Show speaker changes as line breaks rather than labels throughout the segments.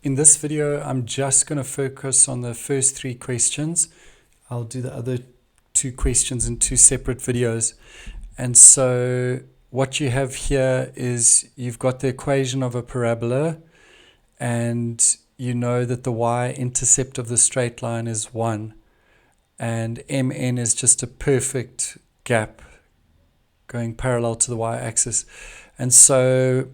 in this video, I'm just going to focus on the first 3 questions. I'll do the other 2 questions in 2 separate videos. And so what you have here is you've got the equation of a parabola, and you know that the y-intercept of the straight line is 1. And mn is just a perfect gap going parallel to the y-axis. And so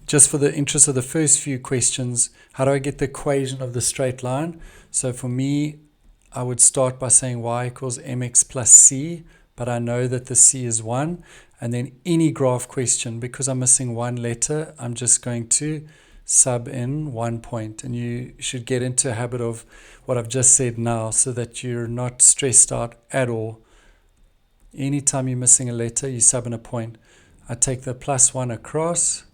just for the interest of the first few questions, how do I get the equation of the straight line? So for me, I would start by saying y equals mx plus c, but I know that the c is 1. And then any graph question, because I'm missing one letter, I'm just going to sub in 1 point. And you should get into a habit of what I've just said now so that you're not stressed out at all. Anytime you're missing a letter, you sub in a point. I take the plus 1 across.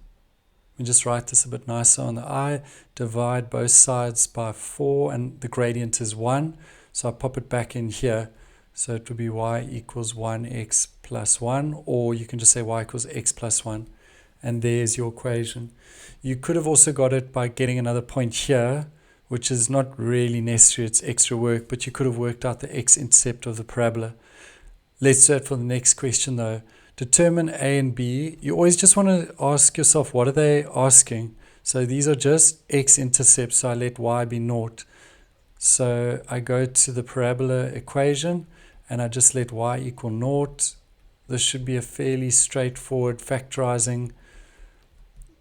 We just write this a bit nicer on the I, divide both sides by 4, and the gradient is 1. So I pop it back in here. So it would be y equals 1x plus 1, or you can just say y equals x plus 1. And there's your equation. You could have also got it by getting another point here, which is not really necessary. It's extra work, but you could have worked out the x-intercept of the parabola. Let's do it for the next question though. Determine A and B. You always just want to ask yourself, what are they asking? So these are just x-intercepts, so I let y be 0. So I go to the parabola equation, and I just let y equal 0. This should be a fairly straightforward factorizing.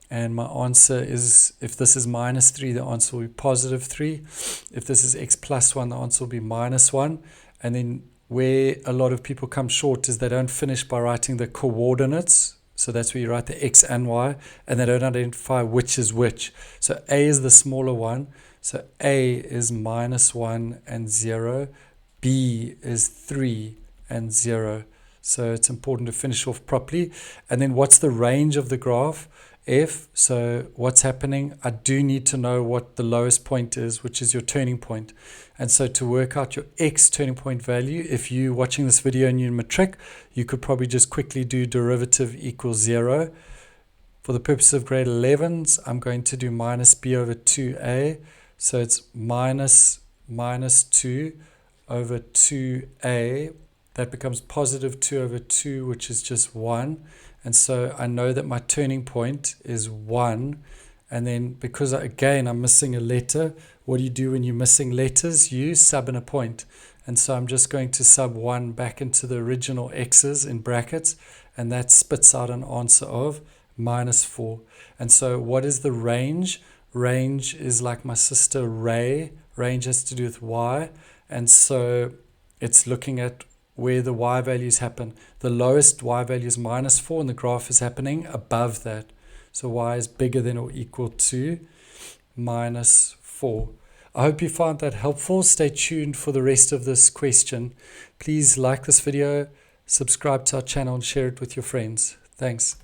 And my answer is, if this is minus 3, the answer will be positive 3. If this is x plus 1, the answer will be minus 1. And then where a lot of people come short is they don't finish by writing the coordinates. So that's where you write the x and y, and they don't identify which is which. So A is the smaller one. So A is minus 1 and 0. B is 3 and 0. So it's important to finish off properly. And then what's the range of the graph? F. So what's happening? I do need to know what the lowest point is, which is your turning point. And so to work out your x turning point value, if you're watching this video and you're in matric, you could probably just quickly do derivative equals 0. For the purpose of grade 11s, I'm going to do minus b over 2a. So it's minus 2 over 2a. That becomes positive 2 over 2, which is just 1. And so I know that my turning point is 1. And then because, again, I'm missing a letter, what do you do when you're missing letters? You sub in a point. And so I'm just going to sub 1 back into the original x's in brackets. And that spits out an answer of minus 4. And so what is the range? Range is like my sister Ray. Range has to do with y. And so it's looking at where the y values happen. The lowest y value is minus 4, and the graph is happening above that. So y is bigger than or equal to minus 4. I hope you found that helpful. Stay tuned for the rest of this question. Please like this video, subscribe to our channel, and share it with your friends. Thanks.